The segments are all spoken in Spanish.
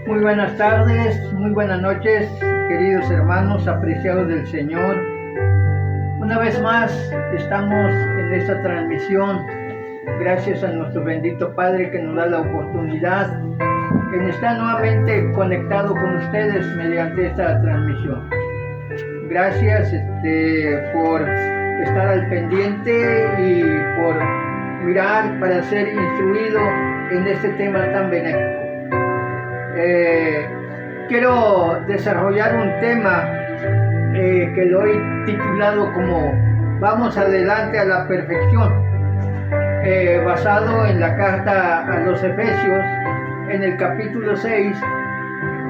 Muy buenas tardes, muy buenas noches, queridos hermanos, apreciados del Señor. Una vez más estamos en esta transmisión, gracias a nuestro bendito Padre que nos da la oportunidad en estar nuevamente conectado con ustedes mediante esta transmisión. Gracias por estar al pendiente y por mirar para ser instruido en este tema tan benéfico. Quiero desarrollar un tema que lo he titulado como Vamos adelante a la perfección, basado en la carta a los Efesios, en el capítulo 6,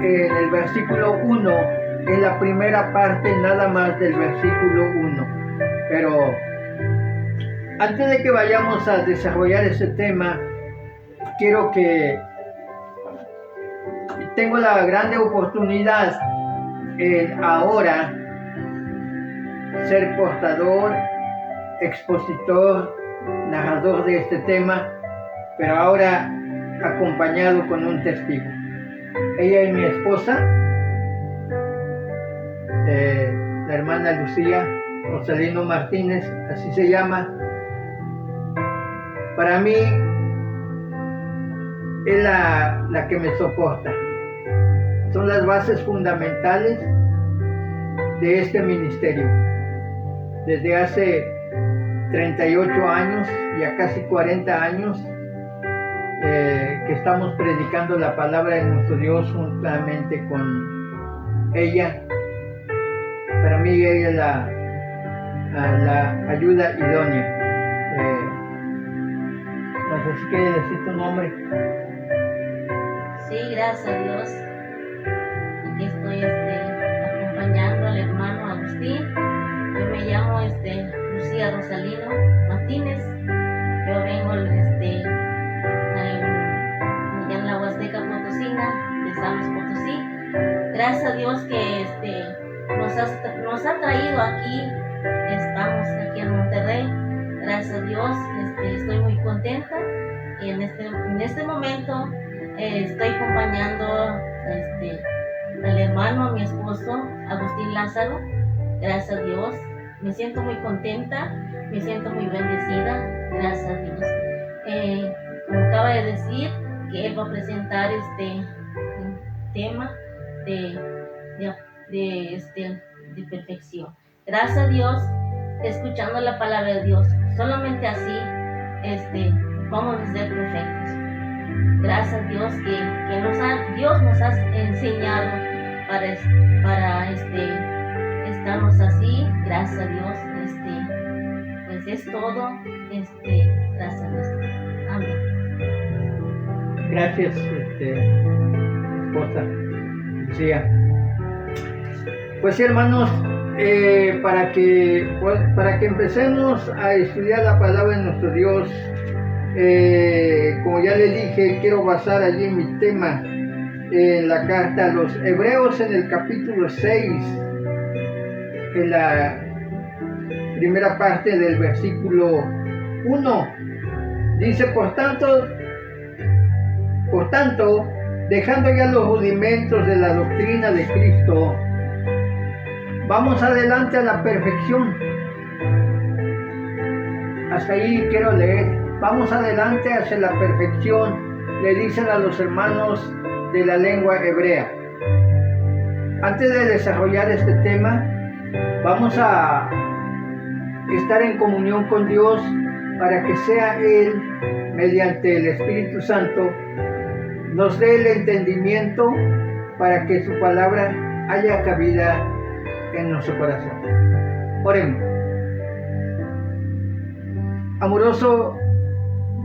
en el versículo 1, en la primera parte nada más del versículo 1. Pero antes de que vayamos a desarrollar ese tema, quiero que tengo la grande oportunidad en ahora ser portador, expositor, narrador de este tema, pero ahora acompañado con un testigo. Ella es mi esposa, la hermana Lucía Rosalino Martínez, así se llama. Para mí es la que me soporta. Son las bases fundamentales de este ministerio. Desde hace 38 años, ya casi 40 años, que estamos predicando la palabra de nuestro Dios juntamente con ella. Para mí ella es la ayuda idónea. No sé si quiere decir tu nombre. Sí, gracias a Dios. Aquí estoy acompañando al hermano Agustín. Yo me llamo Lucía Rosalino Martínez. Yo vengo allá en la Huasteca Potosina, de San Luis Potosí. Gracias a Dios que nos ha traído aquí. Estamos aquí en Monterrey. Gracias a Dios, estoy muy contenta. Y en este momento estoy acompañando al hermano, a mi esposo, Agustín Lázaro. Gracias a Dios. Me siento muy contenta, me siento muy bendecida. Gracias a Dios. Como acaba de decir, que él va a presentar este tema de perfección. Gracias a Dios, escuchando la palabra de Dios. Solamente así vamos a ser perfectos. Gracias a Dios que Dios nos ha enseñado para estarnos así. Gracias a Dios, pues es todo. Gracias a Dios. Amén. Gracias, esposa Lucía. Pues sí, hermanos, para que empecemos a estudiar la palabra de nuestro Dios, como ya les dije, quiero basar allí mi tema en la carta a los Hebreos, en el capítulo 6, en la primera parte del versículo 1. Dice, por tanto, dejando ya los rudimentos de la doctrina de Cristo, vamos adelante a la perfección. Hasta ahí quiero leer. Vamos adelante hacia la perfección, le dicen a los hermanos de la lengua hebrea. Antes de desarrollar este tema, vamos a estar en comunión con Dios para que sea Él, mediante el Espíritu Santo, nos dé el entendimiento para que su palabra haya cabida en nuestro corazón. Oremos. Amoroso,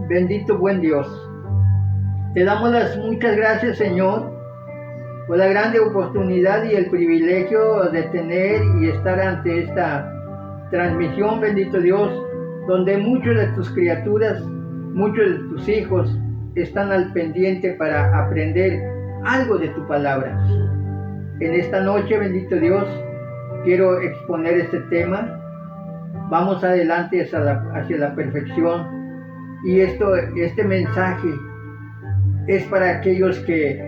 bendito, buen Dios, te damos las muchas gracias, Señor, por la grande oportunidad y el privilegio de tener y estar ante esta transmisión, bendito Dios, donde muchas de tus criaturas, muchos de tus hijos están al pendiente para aprender algo de tu palabra. En esta noche, bendito Dios, quiero exponer este tema. Vamos adelante hacia la perfección. Y este mensaje es para aquellos que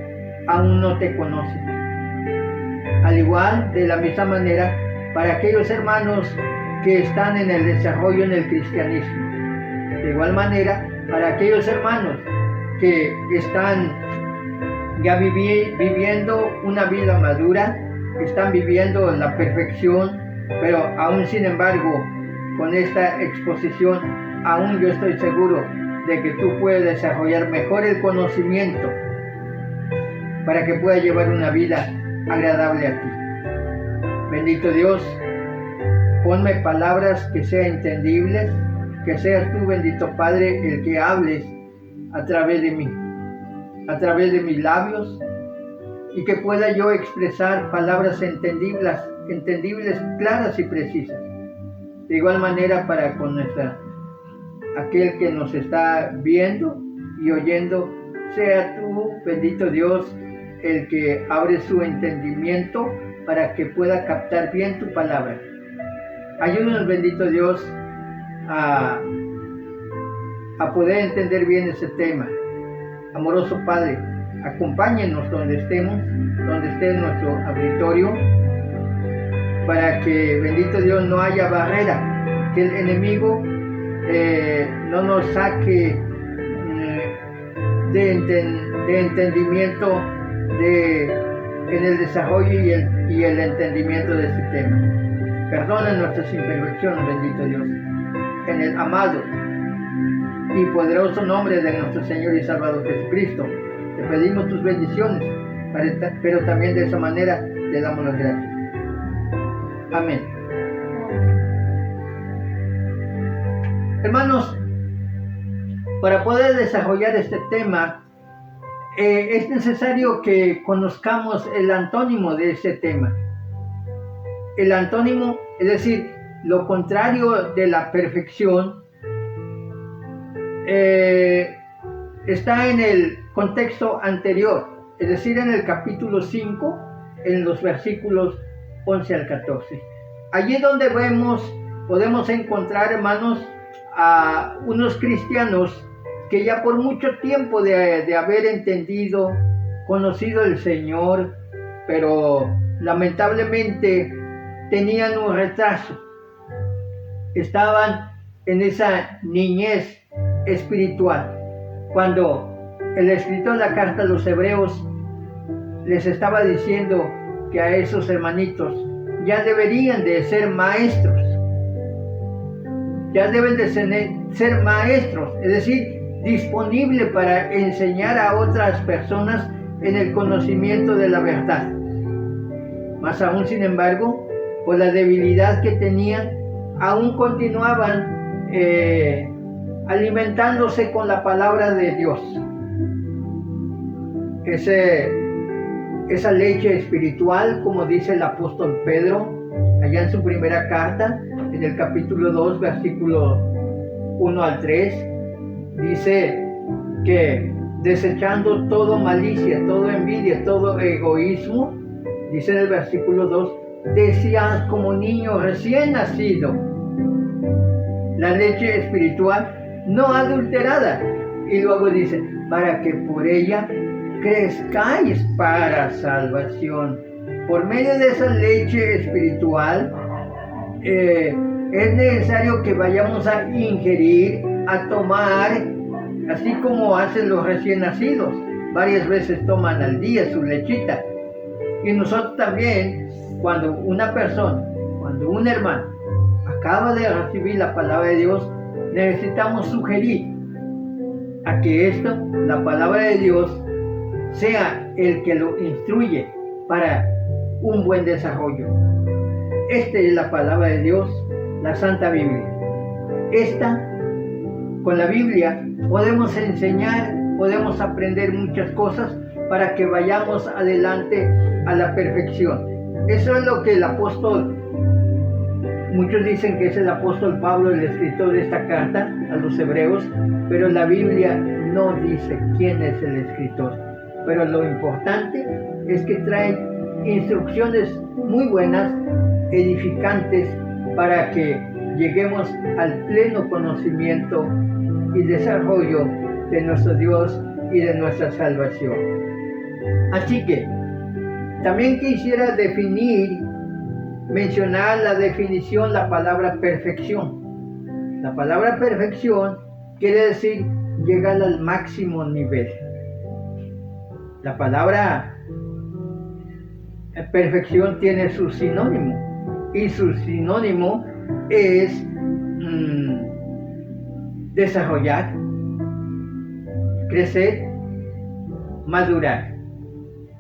aún no te conocen. Al igual, de la misma manera, para aquellos hermanos que están en el desarrollo en el cristianismo. De igual manera, para aquellos hermanos que están ya viviendo una vida madura, están viviendo la perfección, pero aún sin embargo, con esta exposición, aún yo estoy seguro de que tú puedes desarrollar mejor el conocimiento para que puedas llevar una vida agradable a ti. Bendito Dios, ponme palabras que sean entendibles, que seas tú, bendito Padre, el que hables a través de mí, a través de mis labios, y que pueda yo expresar palabras entendibles, claras y precisas. De igual manera para con aquel que nos está viendo y oyendo, sea tú, bendito Dios, el que abre su entendimiento para que pueda captar bien tu palabra. Ayúdanos, bendito Dios, a poder entender bien ese tema. Amoroso Padre, acompáñenos donde estemos, donde esté nuestro auditorio, para que, bendito Dios, no haya barrera, que el enemigo no nos saque de entendimiento en el desarrollo y el entendimiento de este tema. Perdona nuestras imperfecciones, bendito Dios, en el amado y poderoso nombre de nuestro Señor y Salvador Jesucristo. Te pedimos tus bendiciones, pero también de esa manera te damos las gracias. Amén. Hermanos, para poder desarrollar este tema, es necesario que conozcamos el antónimo de este tema. El antónimo, es decir, lo contrario de la perfección, está en el contexto anterior, es decir, en el capítulo 5, en los versículos 11 al 14. Allí donde podemos encontrar, hermanos, a unos cristianos que ya por mucho tiempo de haber entendido, conocido el Señor, pero lamentablemente tenían un retraso. Estaban en esa niñez espiritual, cuando el escritor de la carta a los Hebreos les estaba diciendo que a esos hermanitos ya deberían de ser maestros, ya deben de ser maestros, es decir, disponible para enseñar a otras personas en el conocimiento de la verdad. Más aún, sin embargo, por la debilidad que tenían, aún continuaban alimentándose con la palabra de Dios. Esa leche espiritual, como dice el apóstol Pedro, allá en su primera carta, en el capítulo 2, versículo 1 al 3, dice que desechando todo malicia, todo envidia, todo egoísmo, dice en el versículo 2, desead como niño recién nacido la leche espiritual no adulterada, y luego dice, para que por ella crezcáis para salvación. Por medio de esa leche espiritual es necesario que vayamos a ingerir, a tomar, así como hacen los recién nacidos. Varias veces toman al día su lechita. Y nosotros también, cuando una persona, cuando un hermano acaba de recibir la palabra de Dios, necesitamos sugerir a que la palabra de Dios, sea el que lo instruye para un buen desarrollo. Esta es la palabra de Dios, la Santa Biblia. Con la Biblia podemos enseñar, podemos aprender muchas cosas para que vayamos adelante a la perfección. Eso es lo que el apóstol, muchos dicen que es el apóstol Pablo el escritor de esta carta a los hebreos, pero la Biblia no dice quién es el escritor. Pero lo importante es que trae instrucciones muy buenas, edificantes, para que lleguemos al pleno conocimiento y desarrollo de nuestro Dios y de nuestra salvación. Así que también quisiera mencionar la definición, la palabra perfección. La palabra perfección quiere decir llegar al máximo nivel. La palabra perfección tiene su sinónimo, y su sinónimo es desarrollar, crecer, madurar.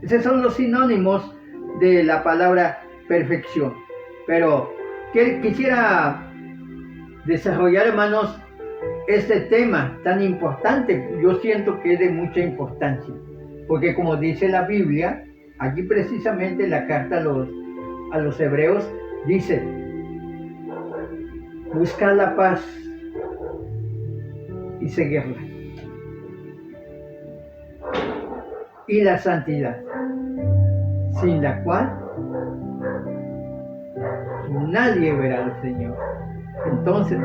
Esos son los sinónimos de la palabra perfección. Pero quisiera desarrollar, hermanos, este tema tan importante. Yo siento que es de mucha importancia, porque como dice la Biblia, aquí precisamente en la carta a los hebreos, dice: buscar la paz y seguirla, y la santidad, sin la cual nadie verá al Señor. Entonces,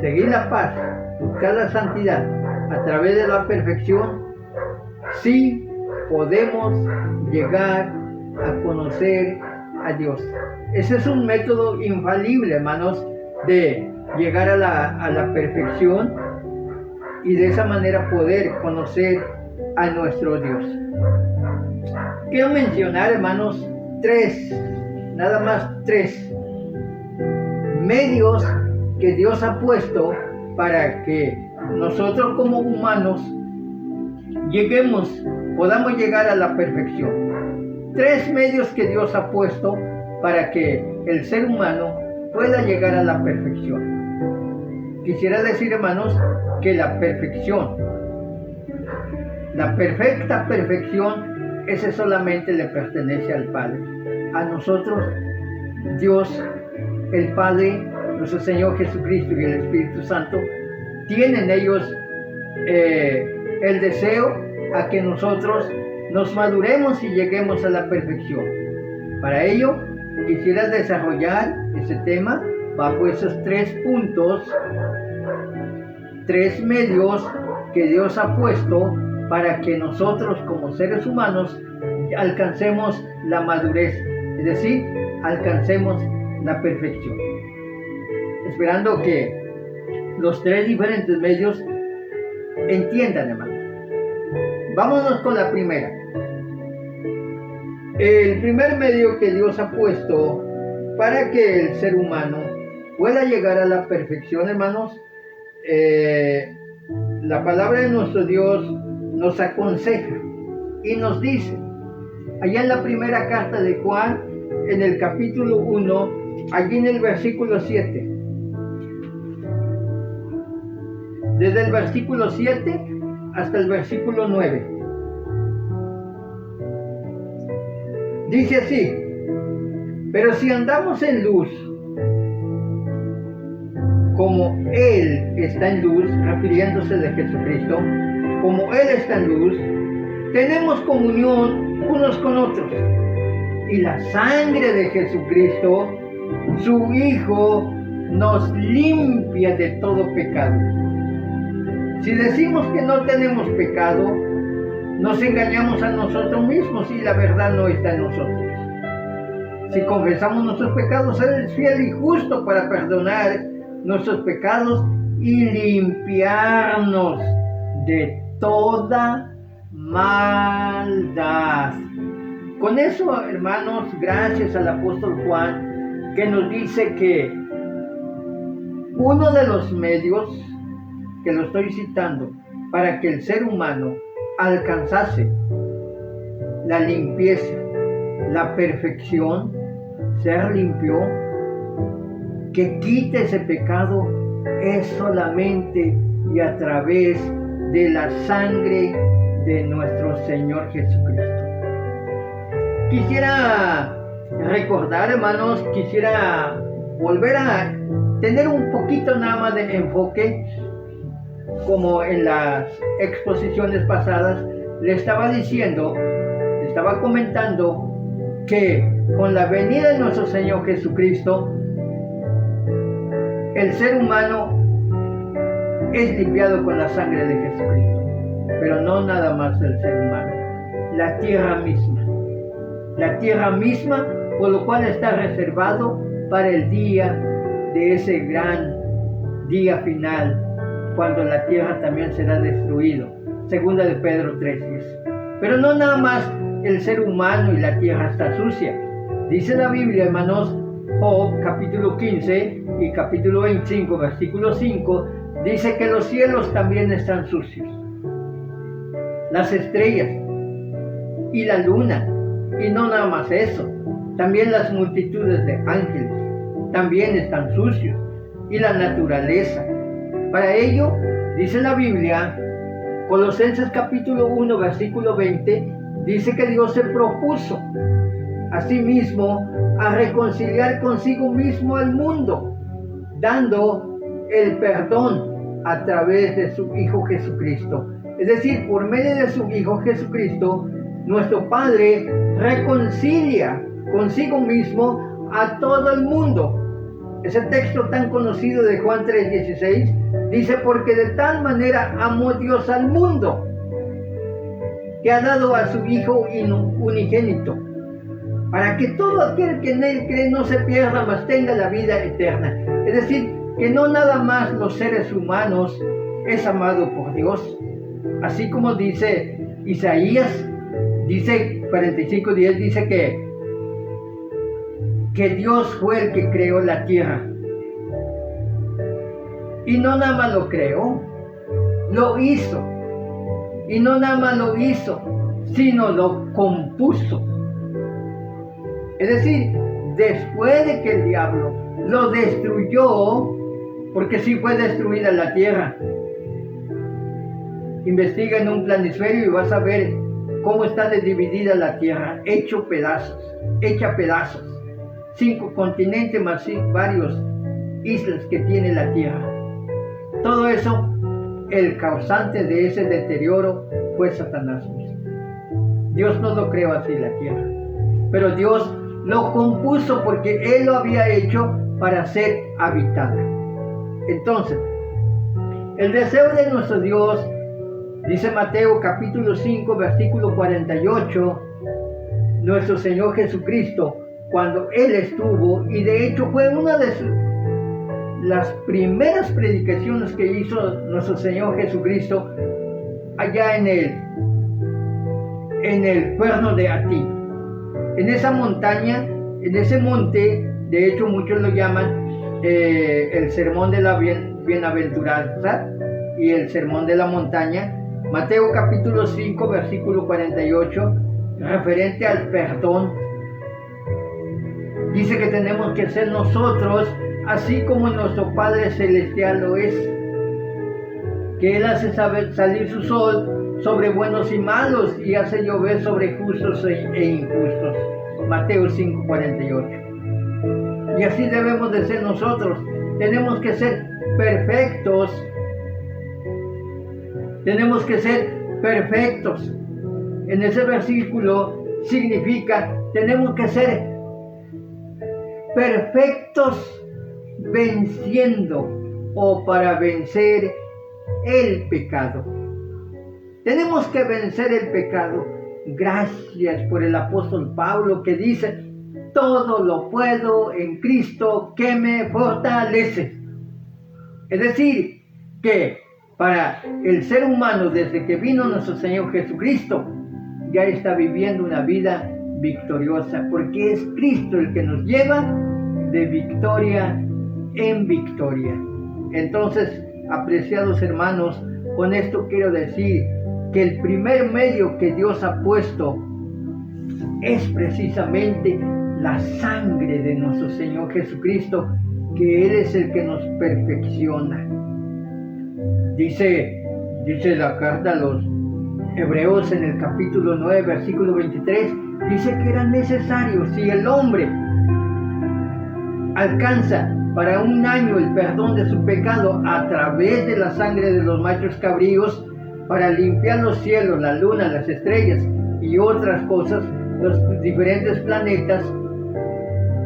seguir la paz, buscar la santidad a través de la perfección, sí podemos llegar a conocer a Dios. Ese es un método infalible, hermanos, de llegar a la perfección y de esa manera poder conocer a nuestro Dios. Quiero mencionar, hermanos, nada más tres medios que Dios ha puesto para que nosotros como humanos podamos llegar a la perfección. Tres medios que Dios ha puesto para que el ser humano pueda llegar a la perfección. Quisiera decir, hermanos, que la perfección, la perfecta perfección, ese solamente le pertenece al Padre. A nosotros, Dios, el Padre, nuestro Señor Jesucristo y el Espíritu Santo, tienen ellos el deseo a que nosotros nos maduremos y lleguemos a la perfección. Para ello, quisiera desarrollar ese tema bajo esos 3 puntos, 3 medios que Dios ha puesto para que nosotros como seres humanos alcancemos la madurez, es decir, alcancemos la perfección. Esperando que los 3 diferentes medios entiendan, hermanos. Vámonos con la primera. El primer medio que Dios ha puesto para que el ser humano pueda llegar a la perfección, hermanos, la palabra de nuestro Dios nos aconseja y nos dice, allá en la primera carta de Juan, en el capítulo 1, allí en el versículo 7. Desde el versículo 7 hasta el versículo 9. Dice así: pero si andamos en luz, como Él está en luz, refiriéndose de Jesucristo, como Él está en luz, tenemos comunión unos con otros. Y la sangre de Jesucristo, su Hijo, nos limpia de todo pecado. Si decimos que no tenemos pecado, nos engañamos a nosotros mismos y la verdad no está en nosotros. Si confesamos nuestros pecados, Él es fiel y justo para perdonar nuestros pecados y limpiarnos de toda maldad. Con eso, hermanos, gracias al apóstol Juan, que nos dice que uno de los medios, que lo estoy citando, para que el ser humano alcanzase la limpieza, la perfección, ser limpio, que quite ese pecado, es solamente y a través de la sangre de nuestro Señor Jesucristo. Quisiera recordar, hermanos, quisiera volver a tener un poquito nada más de enfoque, como en las exposiciones pasadas le estaba diciendo, le estaba comentando que con la venida de nuestro Señor Jesucristo, el ser humano es limpiado con la sangre de Jesucristo, pero no nada más el ser humano. la tierra misma. La tierra misma, por lo cual está reservado para el día de ese gran día final, cuando la tierra también será destruida. Segunda de Pedro 3:10. Pero no nada más el ser humano y la tierra está sucia. Dice la Biblia, hermanos, Job capítulo 15 y capítulo 25, versículo 5, dice que los cielos también están sucios. Las estrellas y la luna, y no nada más eso, también las multitudes de ángeles también están sucios, y la naturaleza. Para ello, dice la Biblia, Colosenses capítulo 1, versículo 20, dice que Dios se propuso a sí mismo a reconciliar consigo mismo al mundo, dando el perdón a través de su Hijo Jesucristo. Es decir, por medio de su Hijo Jesucristo, nuestro Padre reconcilia consigo mismo a todo el mundo. Ese texto tan conocido de Juan 3:16 dice: porque de tal manera amó Dios al mundo, que ha dado a su Hijo unigénito, para que todo aquel que en él cree no se pierda, mas tenga la vida eterna. Es decir, que no nada más los seres humanos es amado por Dios, así como dice Isaías, dice 45:10, dice que Dios fue el que creó la tierra. Y no nada más lo creó, lo hizo. Y no nada más lo hizo, sino lo compuso. Es decir, después de que el diablo lo destruyó, porque sí fue destruida la tierra. Investiga en un planisferio y vas a ver cómo está dividida la tierra, hecha pedazos. 5 continentes más varios islas que tiene la tierra. Todo eso, el causante de ese deterioro fue Satanás mismo. Dios no lo creó así la tierra, pero Dios lo compuso porque Él lo había hecho para ser habitada. Entonces, el deseo de nuestro Dios, dice Mateo capítulo 5, versículo 48, nuestro Señor Jesucristo, cuando Él estuvo, y de hecho fue una de las primeras predicaciones que hizo nuestro Señor Jesucristo allá en el cuerno de Atí, en esa montaña, en ese monte. De hecho muchos lo llaman el sermón de la bienaventuranza y el sermón de la montaña. Mateo capítulo 5 versículo 48, referente al perdón, dice que tenemos que ser nosotros así como nuestro Padre Celestial lo es, que Él hace salir su sol sobre buenos y malos y hace llover sobre justos e injustos. Mateo 5:48. Y así debemos de ser nosotros. Tenemos que ser perfectos. Tenemos que ser perfectos. En ese versículo significa, tenemos que ser perfectos venciendo o para vencer el pecado. Tenemos que vencer el pecado. Gracias por el apóstol Pablo que dice: todo lo puedo en Cristo que me fortalece. Es decir, que para el ser humano, desde que vino nuestro Señor Jesucristo, ya está viviendo una vida victoriosa, porque es Cristo el que nos lleva de victoria en victoria. Entonces, apreciados hermanos, con esto quiero decir que el primer medio que Dios ha puesto es precisamente la sangre de nuestro Señor Jesucristo, que Él es el que nos perfecciona. Dice la carta a los Hebreos en el capítulo 9, versículo 23, dice que era necesario, si el hombre alcanza para un año el perdón de su pecado a través de la sangre de los machos cabríos, para limpiar los cielos, la luna, las estrellas y otras cosas, los diferentes planetas,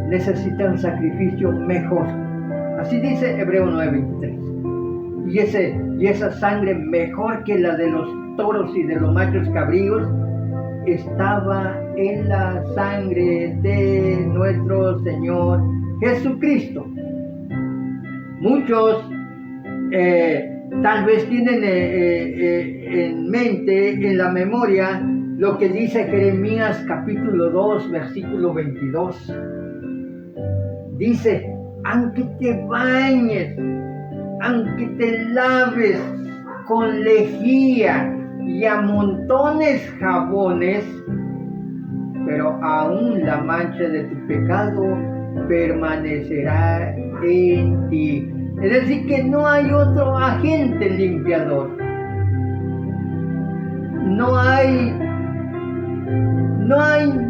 necesita un sacrificio mejor. Así dice Hebreo 9:23. Y esa sangre mejor que la de los toros y de los machos cabríos estaba en la sangre de nuestro Señor Jesucristo. Muchos tal vez tienen en mente, en la memoria, lo que dice Jeremías capítulo 2, versículo 22. Dice, aunque te bañes, aunque te laves con lejía y amontones jabones, pero aún la mancha de tu pecado permanecerá en ti. Es decir, que no hay otro agente limpiador. No hay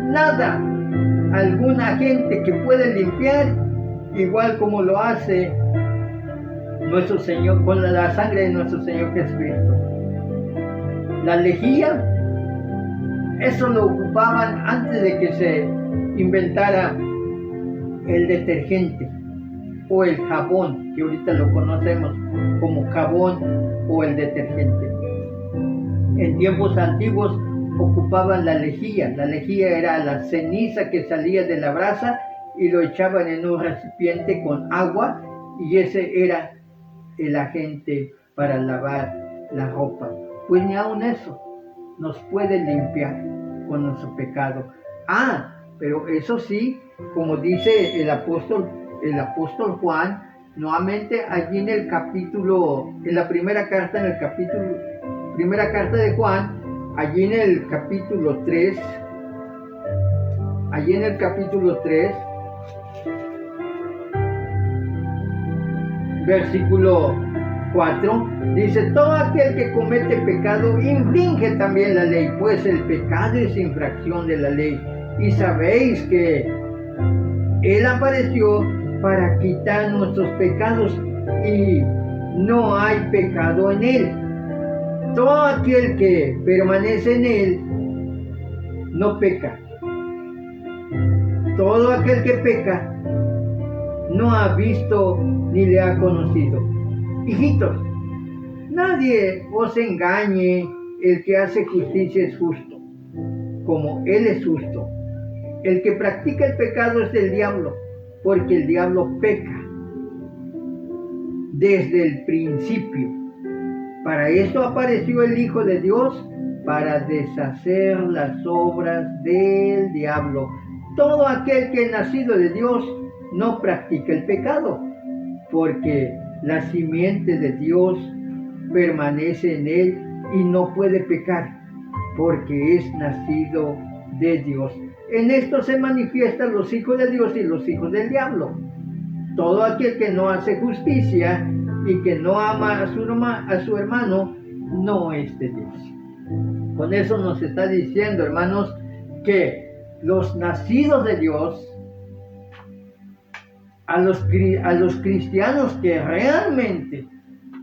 nada, algún agente que pueda limpiar igual como lo hace nuestro Señor, con la sangre de nuestro Señor Jesucristo. La lejía, eso lo ocupaban antes de que se inventara el detergente o el jabón, que ahorita lo conocemos como jabón o el detergente. En tiempos antiguos ocupaban la lejía. La lejía era la ceniza que salía de la brasa y lo echaban en un recipiente con agua, y ese era el agente para lavar la ropa. Pues ni aun eso nos puede limpiar con nuestro pecado. Pero eso sí, como dice el apóstol Juan, nuevamente allí en el capítulo, en la primera carta de Juan, allí en el capítulo 3, versículo 4, dice, todo aquel que comete pecado infringe también la ley, pues el pecado es infracción de la ley. Y sabéis que Él apareció para quitar nuestros pecados y no hay pecado en Él. Todo aquel que permanece en Él no peca. Todo aquel que peca no ha visto ni le ha conocido. Hijitos, nadie os engañe, el que hace justicia es justo, como Él es justo. El que practica el pecado es del diablo, porque el diablo peca desde el principio. Para eso apareció el Hijo de Dios, para deshacer las obras del diablo. Todo aquel que es nacido de Dios no practica el pecado, porque la simiente de Dios permanece en él y no puede pecar, porque es nacido de Dios. En esto se manifiestan los hijos de Dios y los hijos del diablo. Todo aquel que no hace justicia y que no ama a su hermano no es de Dios. Con eso nos está diciendo, hermanos, que los nacidos de Dios, a los cristianos que realmente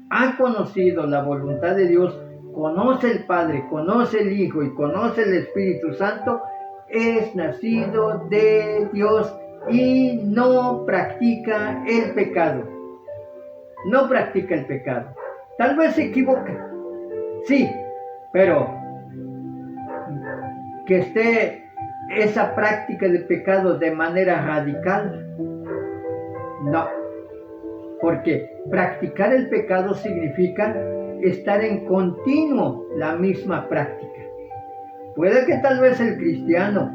han conocido la voluntad de Dios, conoce el Padre, conoce el Hijo y conoce el Espíritu Santo, es nacido de Dios y no practica el pecado. No practica el pecado. Tal vez se equivoca, sí, pero que esté esa práctica de pecado de manera radical, no. Porque practicar el pecado significa estar en continuo la misma práctica. Puede que tal vez el cristiano,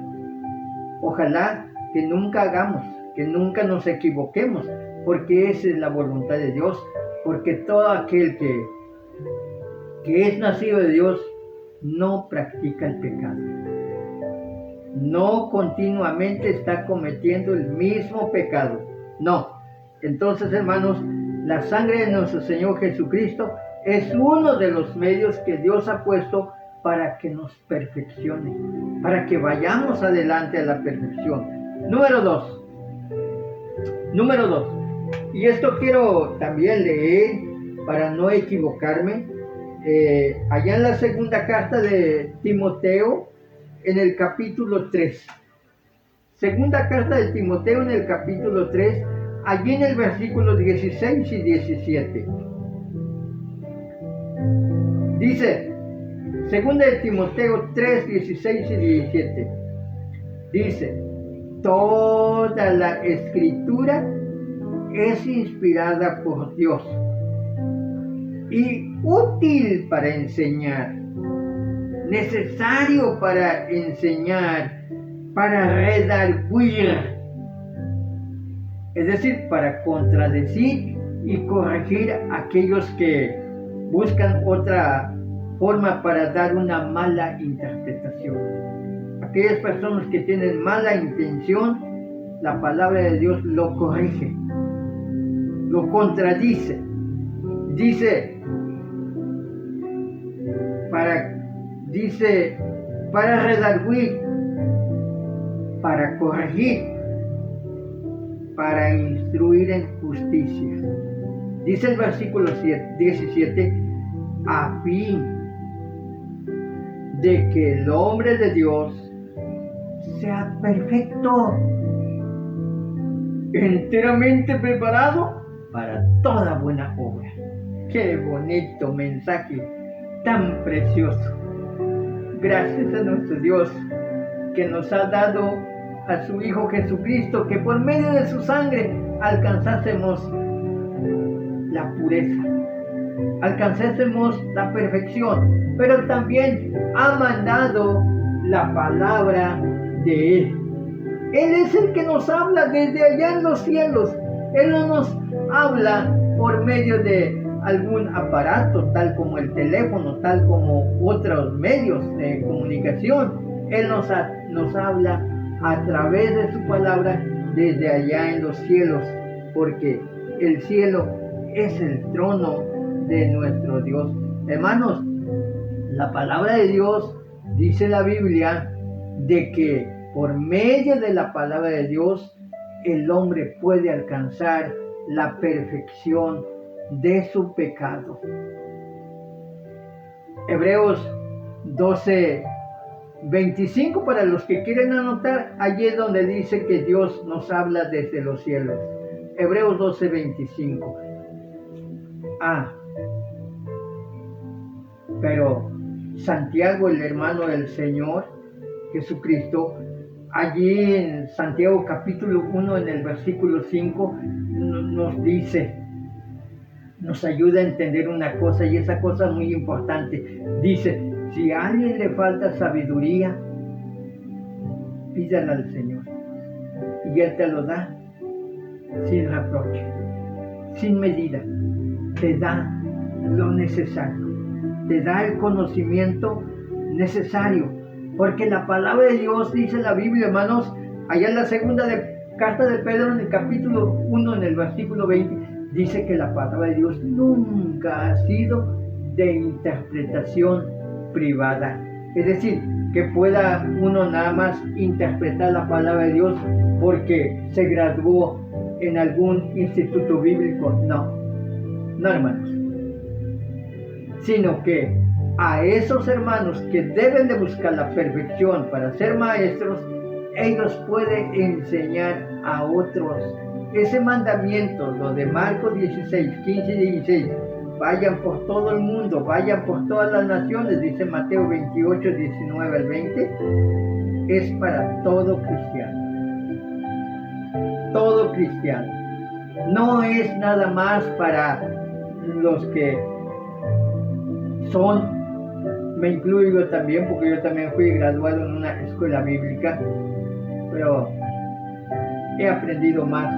ojalá que nunca hagamos, que nunca nos equivoquemos, porque esa es la voluntad de Dios, porque todo aquel que es nacido de Dios no practica el pecado. No continuamente está cometiendo el mismo pecado. No. Entonces, hermanos, la sangre de nuestro Señor Jesucristo es uno de los medios que Dios ha puesto para que nos perfeccione, para que vayamos adelante a la perfección. Número dos, y esto quiero también leer para no equivocarme, allá en la segunda carta de Timoteo, en el capítulo 3. Segunda carta de Timoteo en el capítulo 3, allí en el versículo 16 y 17. Dice, Segunda de Timoteo 3, 16 y 17. Dice, toda la escritura es inspirada por Dios y útil para enseñar, necesario para enseñar, para redarguir, es decir, para contradecir y corregir a aquellos que buscan otra forma para dar una mala interpretación. Aquellas personas que tienen mala intención, la palabra de Dios lo corrige, lo contradice. Dice, para redarguir, para corregir, para instruir en justicia. Dice el versículo 17, a fin de que el hombre de Dios sea perfecto, enteramente preparado para toda buena obra. Qué bonito mensaje, tan precioso. Gracias a nuestro Dios que nos ha dado a su Hijo Jesucristo, que por medio de su sangre alcanzásemos la pureza, alcanzásemos la perfección, pero también ha mandado la palabra de Él. Él es el que nos habla desde allá en los cielos. Él no nos habla por medio de algún aparato, tal como el teléfono, tal como otros medios de comunicación. Él nos habla a través de su palabra desde allá en los cielos, porque el cielo es el trono de nuestro Dios. Hermanos, la palabra de Dios, dice la Biblia, de que por medio de la palabra de Dios el hombre puede alcanzar la perfección de su pecado. Hebreos 12, 25, para los que quieren anotar, allí es donde dice que Dios nos habla desde los cielos. Hebreos 12, 25. Pero Santiago, el hermano del Señor Jesucristo, allí en Santiago capítulo 1, en el versículo 5, nos dice, nos ayuda a entender una cosa, y esa cosa es muy importante. Dice, si a alguien le falta sabiduría, pídala al Señor, y Él te lo da sin reproche, sin medida. Te da lo necesario, te da el conocimiento necesario, porque la palabra de Dios, dice la Biblia, hermanos, allá en la segunda carta de Pedro, en el capítulo 1, en el versículo 20, dice que la palabra de Dios nunca ha sido de interpretación privada. Es decir, que pueda uno nada más interpretar la palabra de Dios porque se graduó en algún instituto bíblico. No, hermanos. Sino que a esos hermanos que deben de buscar la perfección para ser maestros, ellos pueden enseñar a otros. Ese mandamiento, lo de Marcos 16, 15 y 16, vayan por todo el mundo, vayan por todas las naciones, dice Mateo 28, 19 al 20, es para todo cristiano. Todo cristiano. No es nada más para los que me incluyo también, porque yo también fui graduado en una escuela bíblica, pero he aprendido más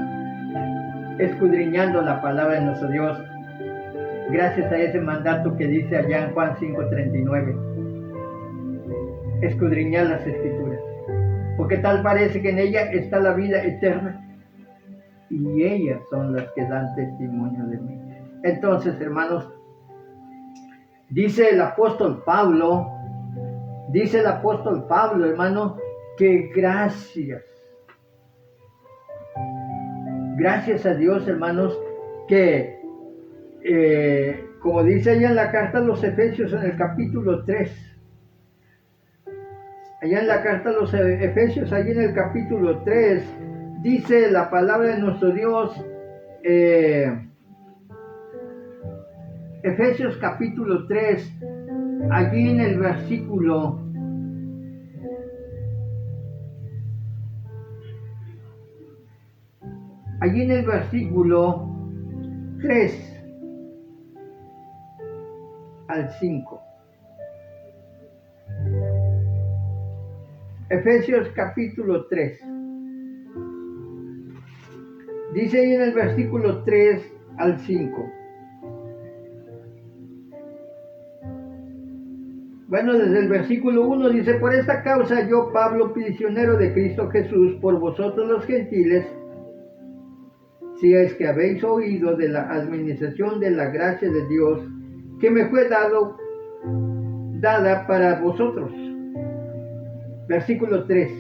escudriñando la palabra de nuestro Dios, gracias a ese mandato que dice allá en Juan 5:39, escudriñar las escrituras, porque tal parece que en ella está la vida eterna, y ellas son las que dan testimonio de mí. Entonces, hermanos, dice el apóstol Pablo, hermano, que gracias a Dios, hermanos, que como dice allá en la carta a los Efesios, en el capítulo 3, allá en la carta a los Efesios, allí en el capítulo 3, dice la palabra de nuestro Dios, Efesios capítulo 3, allí en el versículo 3 al 5. Efesios capítulo 3. Dice ahí en el versículo 3 al 5. Bueno, desde el versículo 1 dice: por esta causa yo, Pablo, prisionero de Cristo Jesús, por vosotros los gentiles, si es que habéis oído de la administración de la gracia de Dios que me fue dada para vosotros. Versículo 3.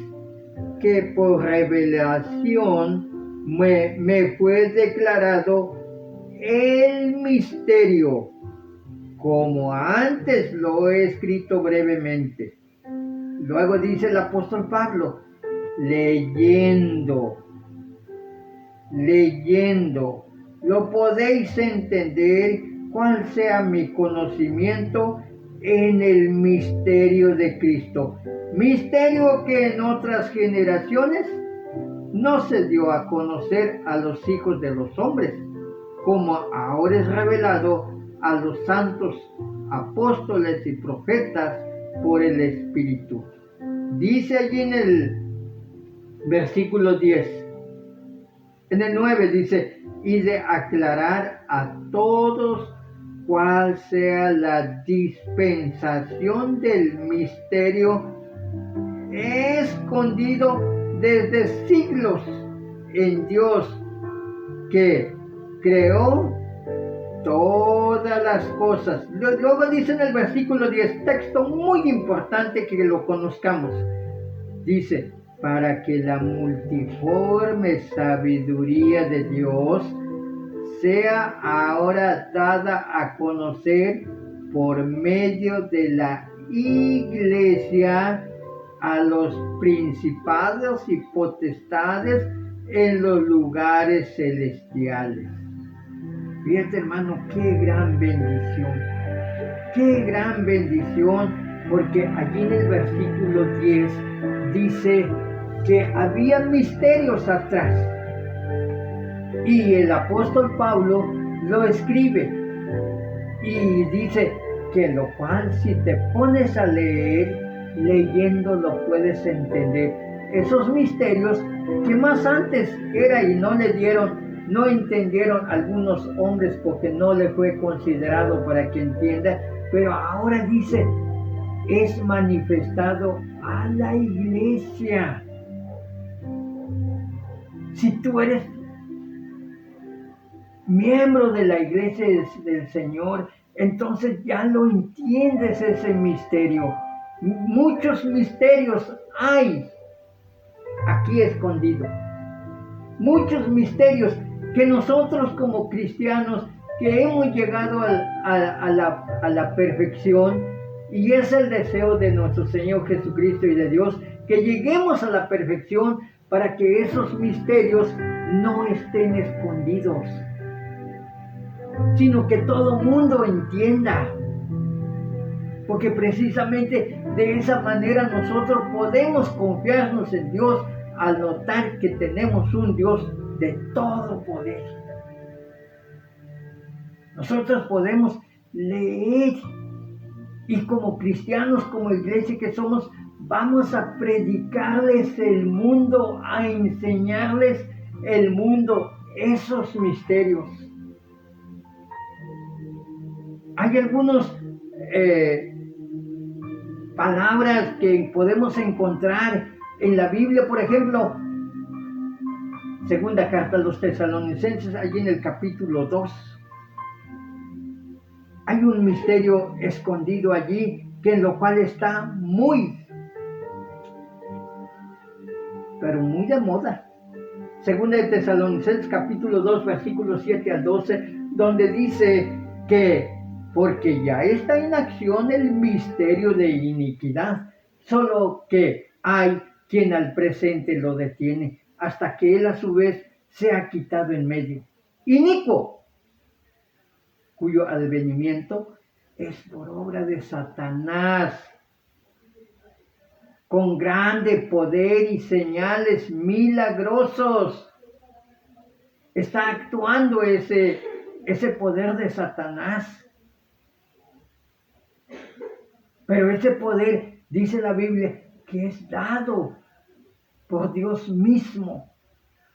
Que por revelación me fue declarado el misterio, como antes lo he escrito brevemente. Luego dice el apóstol Pablo: leyendo, lo podéis entender cuál sea mi conocimiento en el misterio de Cristo. Misterio que en otras generaciones no se dio a conocer a los hijos de los hombres, como ahora es revelado a los santos apóstoles y profetas por el Espíritu. Dice allí en el versículo 10, en el 9 dice: y de aclarar a todos cuál sea la dispensación del misterio escondido desde siglos en Dios, que creó todas las cosas. Luego dice en el versículo 10, texto muy importante que lo conozcamos. Dice: para que la multiforme sabiduría de Dios sea ahora dada a conocer por medio de la Iglesia a los principados y potestades en los lugares celestiales. Fíjate, hermano, qué gran bendición, porque allí en el versículo 10 dice que había misterios atrás, y el apóstol Pablo lo escribe y dice que lo cual, si te pones a leer, leyendo lo puedes entender. Esos misterios que más antes era y no entendieron algunos hombres porque no le fue considerado para que entienda, pero ahora dice, es manifestado a la iglesia. Si tú eres miembro de la iglesia del Señor, entonces ya lo entiendes ese misterio. Muchos misterios hay aquí escondidos. Muchos misterios que nosotros como cristianos que hemos llegado a la perfección, y es el deseo de nuestro Señor Jesucristo y de Dios, que lleguemos a la perfección para que esos misterios no estén escondidos, sino que todo mundo entienda. Porque precisamente de esa manera nosotros podemos confiarnos en Dios al notar que tenemos un Dios de todo poder. Nosotros podemos leer y como cristianos, como iglesia que somos, vamos a predicarles el mundo, a enseñarles el mundo, esos misterios. Hay algunas palabras que podemos encontrar en la Biblia, por ejemplo, segunda carta a los Tesalonicenses, allí en el capítulo 2. Hay un misterio escondido allí, que en lo cual está muy de moda. Segunda de Tesalonicenses, capítulo 2, versículos 7 al 12, donde dice que porque ya está en acción el misterio de iniquidad, solo que hay quien al presente lo detiene, hasta que él a su vez sea quitado en medio. Inicuo, cuyo advenimiento es por obra de Satanás, con grande poder y señales milagrosos. Está actuando ese poder de Satanás. Pero ese poder, dice la Biblia, que es dado por Dios mismo.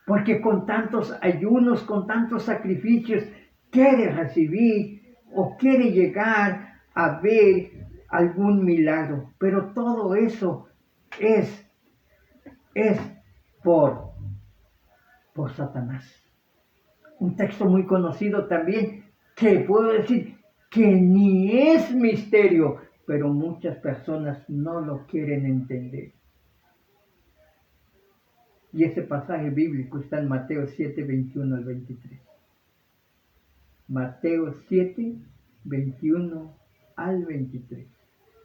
Porque con tantos ayunos, con tantos sacrificios, quiere recibir o quiere llegar a ver algún milagro. Pero todo eso es por Satanás. Un texto muy conocido también, que puedo decir que ni es misterio, pero muchas personas no lo quieren entender. Y ese pasaje bíblico está en Mateo 7, 21 al 23. Mateo 7, 21 al 23.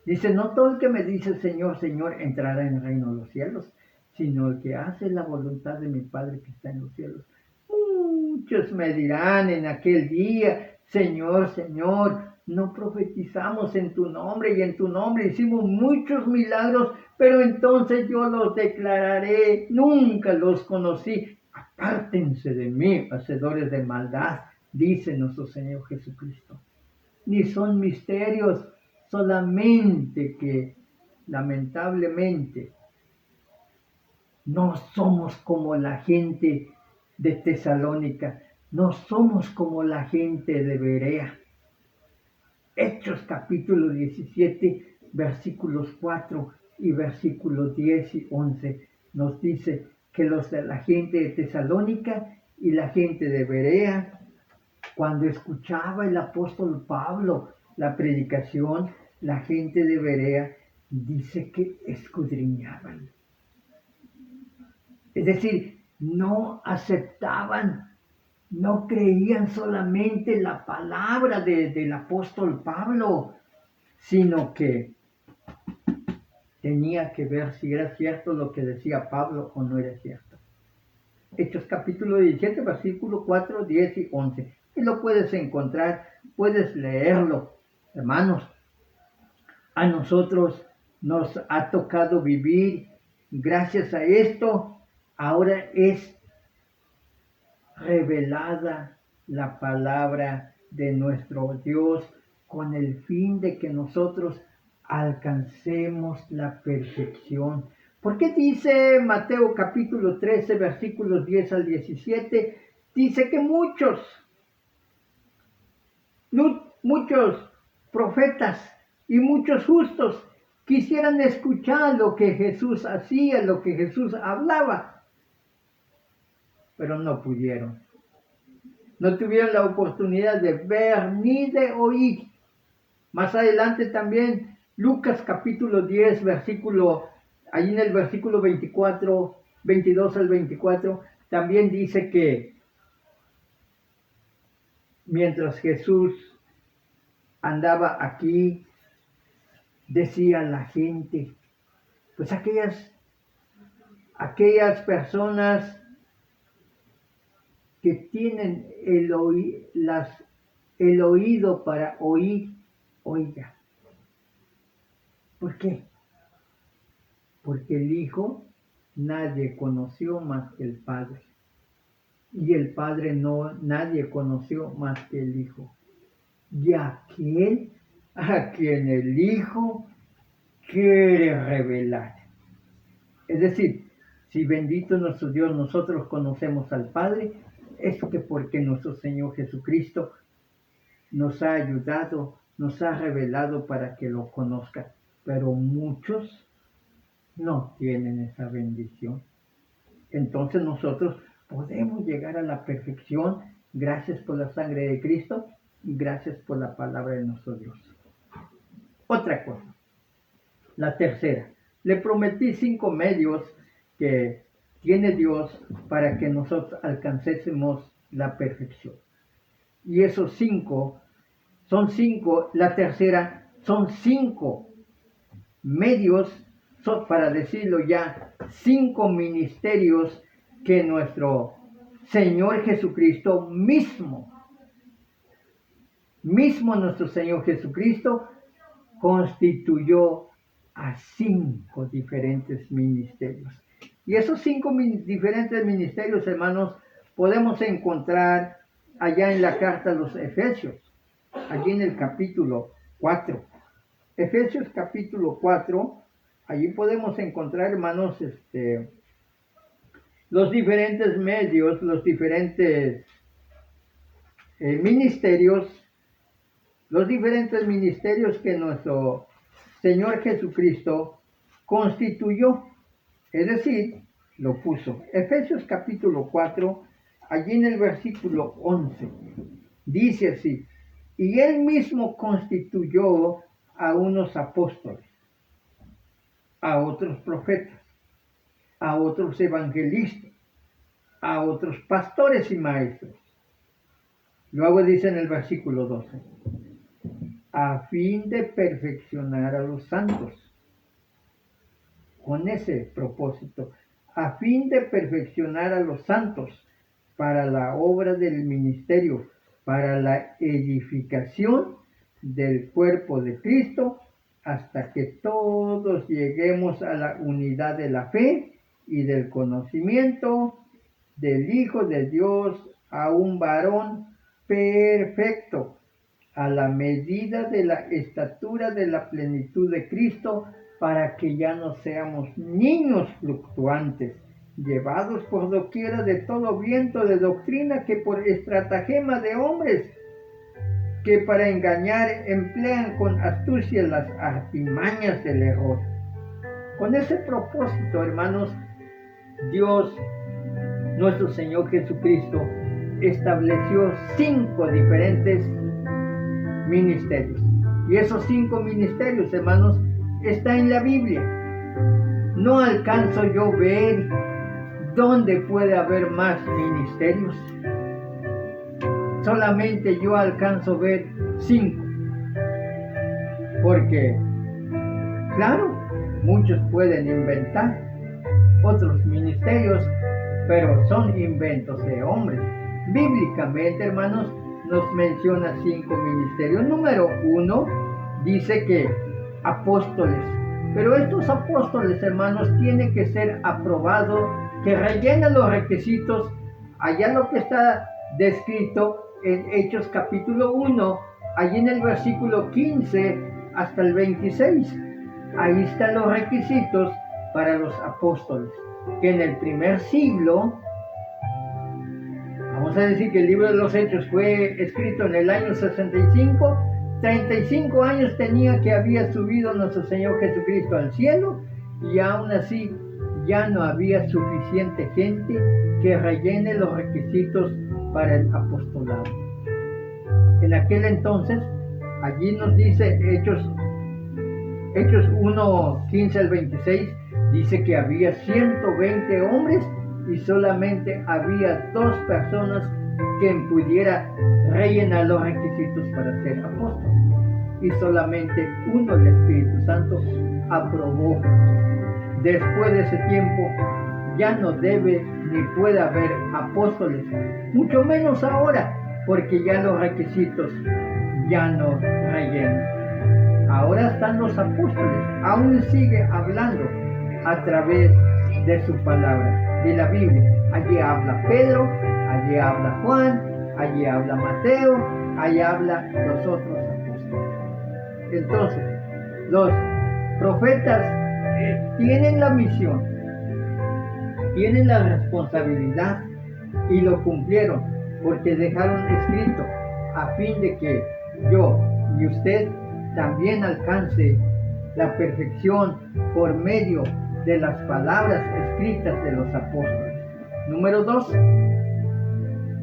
Dice, no todo el que me dice Señor, Señor, entrará en el reino de los cielos, sino el que hace la voluntad de mi Padre que está en los cielos. Muchos me dirán en aquel día, Señor, Señor, no profetizamos en tu nombre y en tu nombre hicimos muchos milagros, pero entonces yo los declararé, nunca los conocí. Apártense de mí, hacedores de maldad, dice nuestro Señor Jesucristo. Ni son misterios, solamente que lamentablemente no somos como la gente de Tesalónica, no somos como la gente de Berea. Hechos capítulo 17, versículos 4 y versículos 10 y 11 nos dice que los de la gente de Tesalónica y la gente de Berea, cuando escuchaba el apóstol Pablo la predicación, la gente de Berea dice que escudriñaban. Es decir, no aceptaban, no creían solamente la palabra del apóstol Pablo, sino que tenía que ver si era cierto lo que decía Pablo o no era cierto. Hechos capítulo 17, versículo 4, 10 y 11. Y lo puedes encontrar, puedes leerlo. Hermanos, a nosotros nos ha tocado vivir, gracias a esto, ahora es revelada la palabra de nuestro Dios con el fin de que nosotros alcancemos la perfección. ¿Por qué dice Mateo capítulo 13, versículos 10 al 17? Dice que muchos profetas y muchos justos quisieran escuchar lo que Jesús hacía, lo que Jesús hablaba, pero no pudieron. No tuvieron la oportunidad de ver ni de oír. Más adelante también, Lucas capítulo 10, ahí en el versículo 24, 22 al 24, también dice que mientras Jesús andaba aquí, decía la gente, pues aquellas personas que tienen el oído para oír, oiga. ¿Por qué? Porque el Hijo nadie conoció más que el Padre. Y el Padre nadie conoció más que el Hijo. Y aquel a quien el Hijo quiere revelar. Es decir, si bendito nuestro Dios, nosotros conocemos al Padre, es que porque nuestro Señor Jesucristo nos ha ayudado, nos ha revelado para que lo conozca. Pero muchos no tienen esa bendición. Entonces nosotros podemos llegar a la perfección gracias por la sangre de Cristo y gracias por la palabra de nuestro Dios. Otra cosa, la tercera. Le prometí 5 medios que tiene Dios para que nosotros alcancemos la perfección. Y esos 5 son 5, la tercera son 5 medios, para decirlo ya, 5 ministerios que nuestro Señor Jesucristo mismo mismo nuestro Señor Jesucristo constituyó a 5 diferentes ministerios. Y esos 5 diferentes ministerios, hermanos, podemos encontrar allá en la carta a los Efesios, allí en el capítulo 4. Efesios capítulo 4, allí podemos encontrar, hermanos, los diferentes medios, los diferentes ministerios, que nuestro Señor Jesucristo constituyó, es decir, lo puso. Efesios capítulo 4, allí en el versículo 11, dice así: y Él mismo constituyó a unos apóstoles, a otros profetas, a otros evangelistas, a otros pastores y maestros. Luego dice en el versículo 12, a fin de perfeccionar a los santos. Con ese propósito, a fin de perfeccionar a los santos para la obra del ministerio, para la edificación del cuerpo de Cristo, hasta que todos lleguemos a la unidad de la fe y del conocimiento del Hijo de Dios, a un varón perfecto, a la medida de la estatura de la plenitud de Cristo, para que ya no seamos niños fluctuantes, llevados por doquiera de todo viento de doctrina, que por estratagema de hombres, que para engañar emplean con astucia las artimañas del error. Con ese propósito, hermanos, Dios, nuestro Señor Jesucristo, estableció 5 diferentes ministerios. Y esos 5 ministerios, hermanos, están en la Biblia. No alcanzo yo ver dónde puede haber más ministerios. Solamente yo alcanzo ver 5. Porque, claro, muchos pueden inventar otros ministerios, pero son inventos de hombres. Bíblicamente, hermanos, nos menciona 5 ministerios. Número 1, dice que apóstoles. Pero estos apóstoles, hermanos, tienen que ser aprobados, que rellenen los requisitos. Allá lo que está descrito en Hechos capítulo 1, allí en el versículo 15 hasta el 26. Ahí están los requisitos para los apóstoles. Que en el primer siglo, vamos a decir que el libro de los Hechos fue escrito en el año 65, 35 años tenía que había subido nuestro Señor Jesucristo al cielo, y aún así ya no había suficiente gente que rellene los requisitos para el apostolado. En aquel entonces, allí nos dice Hechos 1, 15 al 26, dice que había 120 hombres y solamente había 2 personas que pudiera rellenar los requisitos para ser apóstol. Y solamente uno, el Espíritu Santo, aprobó. Después de ese tiempo ya no debe ni puede haber apóstoles, mucho menos ahora, porque ya los requisitos ya no rellenan. Ahora están los apóstoles, aún sigue hablando a través de su palabra, de la Biblia. Allí habla Pedro, allí habla Juan, allí habla Mateo, allí habla los otros apóstoles. Entonces, los profetas tienen la misión, tienen la responsabilidad y lo cumplieron, porque dejaron escrito a fin de que yo y usted también alcance la perfección por medio de las palabras escritas de los apóstoles. Número 2,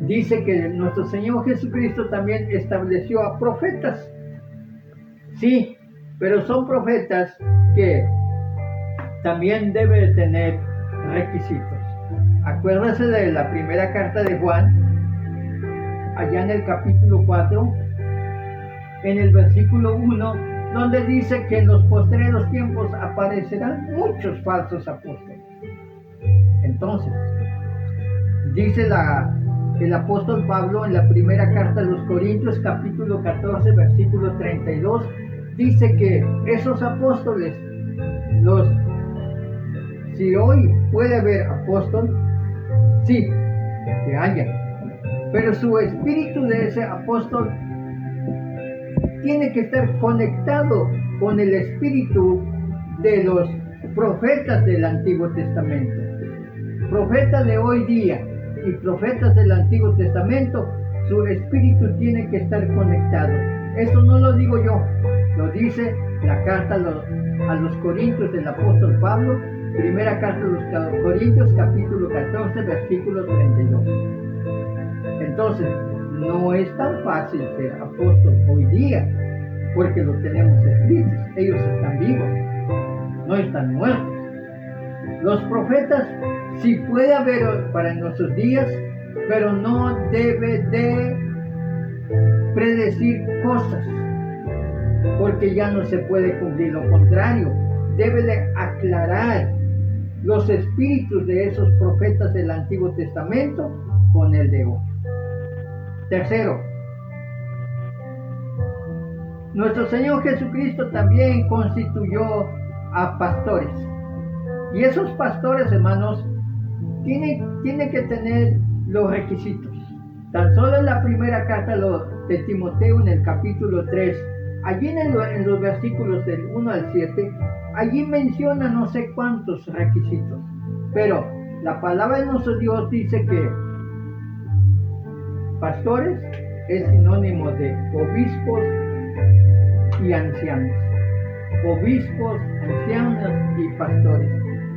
dice que nuestro Señor Jesucristo también estableció a profetas. Sí, pero son profetas que también deben tener requisitos. Acuérdense de la primera carta de Juan, allá en el capítulo 4, en el versículo 1, donde dice que en los postreros tiempos aparecerán muchos falsos apóstoles. Entonces, dice el apóstol Pablo en la primera carta a los Corintios, capítulo 14, versículo 32, dice que esos apóstoles, si hoy puede haber apóstol, sí, que haya, pero su espíritu de ese apóstol tiene que estar conectado con el espíritu de los profetas del Antiguo Testamento. Profetas de hoy día y profetas del Antiguo Testamento, su espíritu tiene que estar conectado. Eso no lo digo yo, lo dice la carta a los Corintios del apóstol Pablo, primera carta a los Corintios, capítulo 14, versículo 32. Entonces, no es tan fácil ser apóstol hoy día, porque lo tenemos escritos. Ellos están vivos, no están muertos. Los profetas sí puede haber para nuestros días, pero no debe de predecir cosas, porque ya no se puede cumplir. Lo contrario, debe de aclarar los espíritus de esos profetas del Antiguo Testamento con el de hoy. Tercero, nuestro Señor Jesucristo también constituyó a pastores. Y esos pastores, hermanos, tienen que tener los requisitos. Tan solo en la primera carta de Timoteo, en el capítulo 3, allí en los versículos del 1 al 7, allí menciona no sé cuántos requisitos. Pero la palabra de nuestro Dios dice que pastores es sinónimo de obispos y ancianos. Obispos, ancianos y pastores.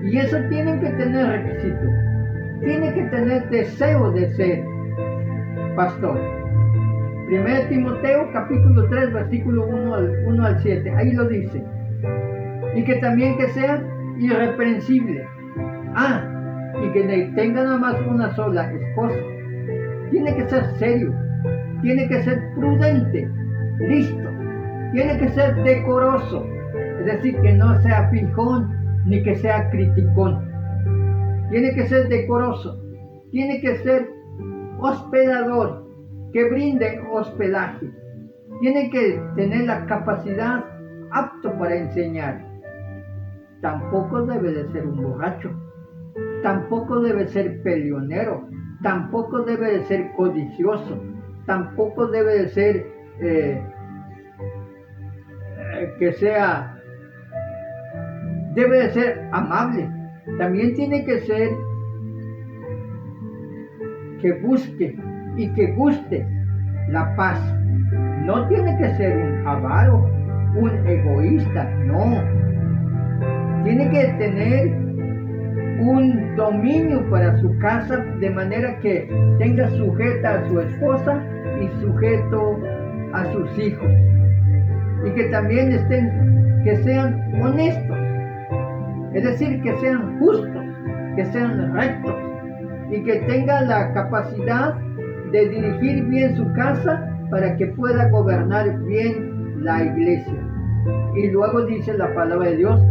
Y eso tienen que tener requisitos. Tienen que tener deseo de ser pastor. 1 Timoteo capítulo 3 versículo 1 al 7. Ahí lo dice. Y que también que sea irreprensible. Y que tenga nada más una sola esposa. Tiene que ser serio. Tiene que ser prudente. Listo. Tiene que ser decoroso. Es decir, que no sea fijón ni que sea criticón. Tiene que ser decoroso. Tiene que ser hospedador, que brinde hospedaje. Tiene que tener la capacidad apto para enseñar. Tampoco debe de ser un borracho. Tampoco debe ser peleonero. Tampoco debe de ser codicioso. Tampoco debe de ser debe de ser amable. También tiene que ser que busque y que guste la paz. No tiene que ser un avaro, un egoísta, no. Tiene que tener un dominio para su casa, de manera que tenga sujeta a su esposa y sujeto a sus hijos. Y que también que sean honestos. Es decir, que sean justos, que sean rectos y que tengan la capacidad de dirigir bien su casa para que pueda gobernar bien la iglesia. Y luego dice la palabra de Dios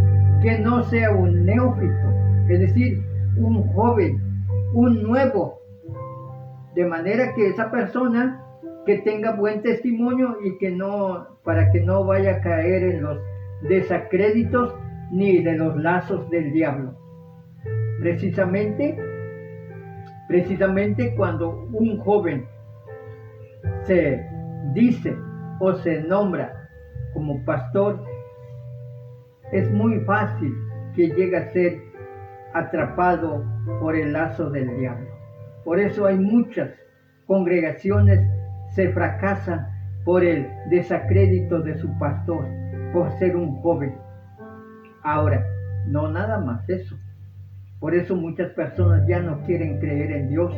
que no sea un neófito, es decir, un joven, un nuevo, de manera que esa persona que tenga buen testimonio y para que no vaya a caer en los desacréditos ni de los lazos del diablo. Precisamente cuando un joven se dice o se nombra como pastor, es muy fácil que llegue a ser atrapado por el lazo del diablo. Por eso hay muchas congregaciones se fracasan por el desacrédito de su pastor, por ser un joven. Ahora, no nada más eso. Por eso muchas personas ya no quieren creer en Dios,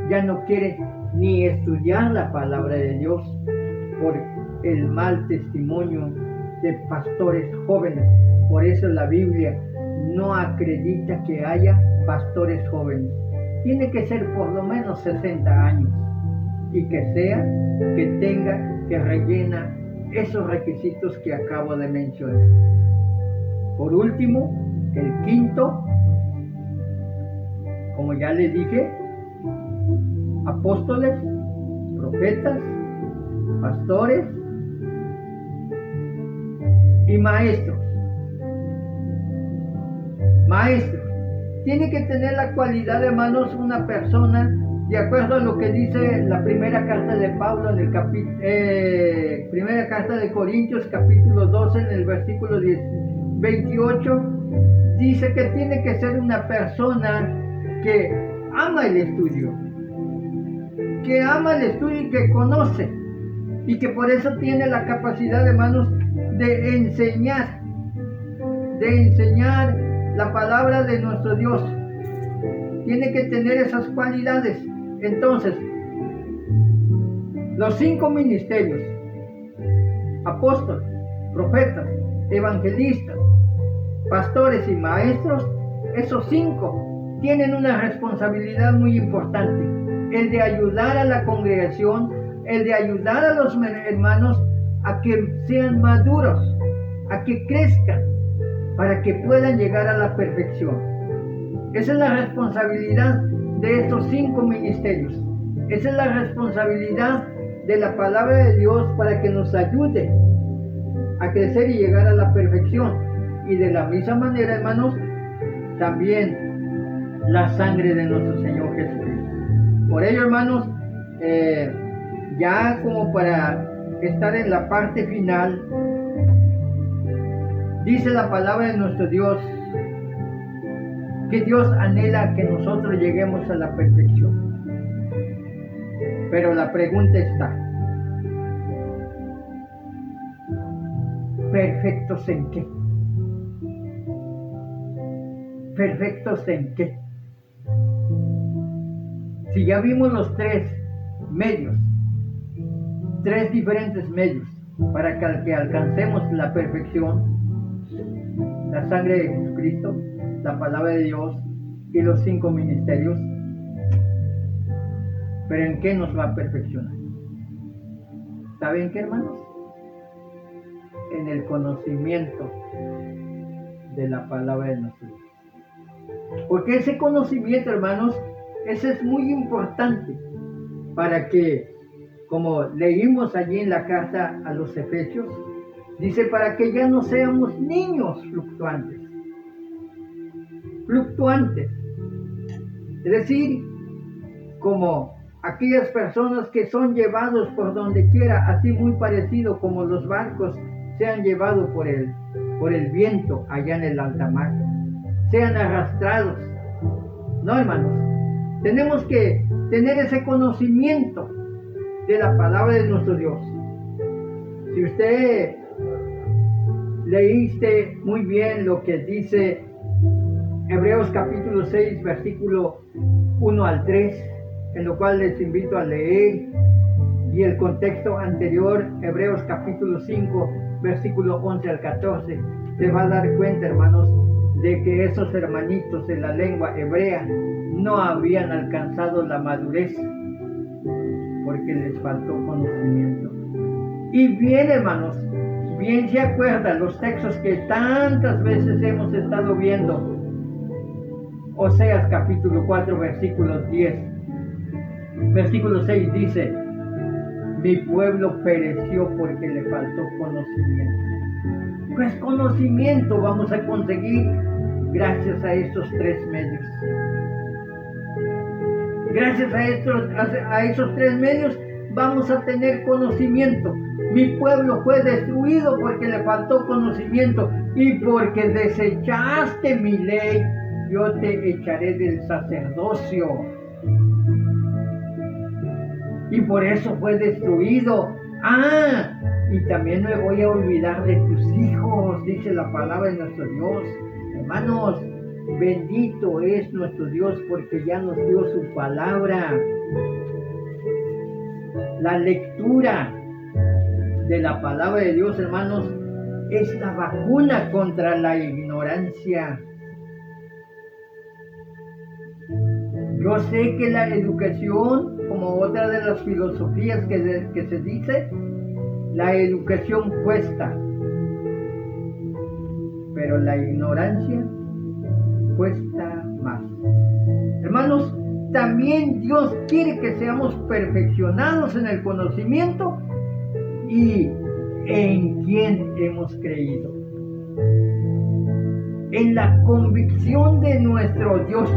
ya no quieren ni estudiar la palabra de Dios por el mal testimonio de pastores jóvenes. Por eso la Biblia no acredita que haya pastores jóvenes. Tiene que ser por lo menos 60 años y que tenga, que rellena esos requisitos que acabo de mencionar. Por último, el quinto, como ya les dije, apóstoles, profetas, pastores y maestros. Maestros. Tiene que tener la cualidad, hermanos, una persona, de acuerdo a lo que dice la primera carta de Pablo en el primera carta de Corintios, capítulo 12, en el versículo 28, dice que tiene que ser una persona que ama el estudio, y que conoce, y que por eso tiene la capacidad, hermanos, de enseñar la palabra de nuestro Dios. Tiene que tener esas cualidades. Entonces, los 5 ministerios: apóstoles, profetas, evangelistas, pastores y maestros, esos 5 tienen una responsabilidad muy importante: el de ayudar a la congregación, el de ayudar a los hermanos a que sean maduros, a que crezcan, para que puedan llegar a la perfección. Esa es la responsabilidad de estos 5 ministerios. Esa es la responsabilidad de la palabra de Dios, para que nos ayude a crecer y llegar a la perfección. Y de la misma manera, hermanos, también la sangre de nuestro Señor Jesucristo. Por ello, hermanos, ya como para estar en la parte final, dice la palabra de nuestro Dios que Dios anhela que nosotros lleguemos a la perfección. Pero la pregunta está: ¿perfectos en qué? ¿Perfectos en qué? Si ya vimos los 3 medios, 3 diferentes medios para que alcancemos la perfección: la sangre de Jesucristo, la palabra de Dios y los 5 ministerios. Pero ¿en qué nos va a perfeccionar? ¿Saben qué, hermanos? En el conocimiento de la palabra de nuestro Dios. Porque ese conocimiento, hermanos, ese es muy importante para que, como leímos allí en la carta a los Efesios, dice, para que ya no seamos niños fluctuantes. Es decir, como aquellas personas que son llevados por donde quiera, así muy parecido como los barcos sean llevados por el viento allá en el alta mar, sean arrastrados. No, hermanos, tenemos que tener ese conocimiento de la palabra de nuestro Dios. Si usted leíste muy bien lo que dice Hebreos capítulo 6, versículo 1 al 3, en lo cual les invito a leer, y el contexto anterior, Hebreos capítulo 5, versículo 11 al 14, se va a dar cuenta, hermanos, de que esos hermanitos en la lengua hebrea no habían alcanzado la madurez porque les faltó conocimiento. Y bien, hermanos, bien se acuerdan los textos que tantas veces hemos estado viendo. Oseas capítulo 4, versículo 10. Versículo 6 dice: mi pueblo pereció porque le faltó conocimiento. Pues conocimiento vamos a conseguir gracias a estos 3 medios. Gracias a esos 3 medios vamos a tener conocimiento. Mi pueblo fue destruido porque le faltó conocimiento, y porque desechaste mi ley, yo te echaré del sacerdocio. Y por eso fue destruido. Y también me voy a olvidar de tus hijos, dice la palabra de nuestro Dios. Hermanos, bendito es nuestro Dios, porque ya nos dio su palabra. La lectura de la palabra de Dios, hermanos, es la vacuna contra la ignorancia. Yo sé que la educación, como otra de las filosofías que se dice, la educación cuesta, pero la ignorancia cuesta más. Hermanos, también también Dios quiere que seamos perfeccionados en el conocimiento y en quien hemos creído. En la convicción de nuestro Dios.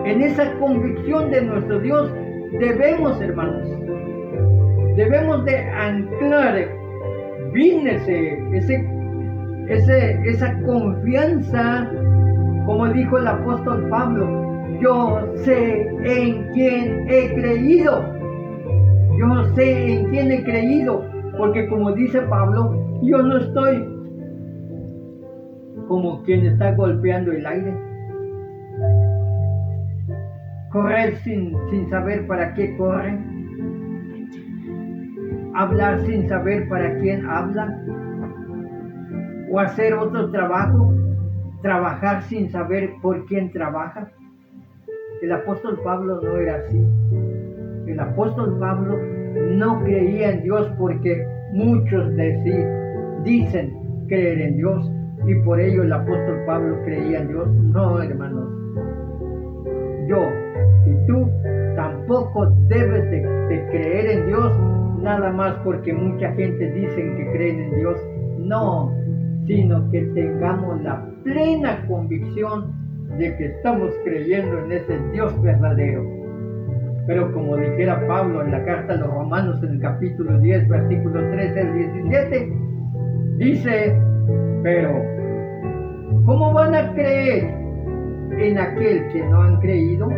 En esa convicción de nuestro Dios debemos, hermanos, debemos de anclar bien esa confianza, como dijo el apóstol Pablo, yo sé en quién he creído. Yo sé en quién he creído, porque como dice Pablo, yo no estoy como quien está golpeando el aire. Correr sin saber para qué corren. Hablar sin saber para quién hablan. O hacer otro trabajo. Trabajar sin saber por quién trabaja. El apóstol Pablo no era así. El apóstol Pablo no creía en Dios porque muchos dicen creer en Dios y por ello el apóstol Pablo creía en Dios. No, hermanos. Yo y tú tampoco debes de creer en Dios nada más porque mucha gente dice que creen en Dios. No, sino que tengamos la plena convicción de que estamos creyendo en ese Dios verdadero. Pero como dijera Pablo en la carta a los Romanos en el capítulo 10, versículos 13 al 17, dice, pero ¿cómo van a creer en aquel que no han creído?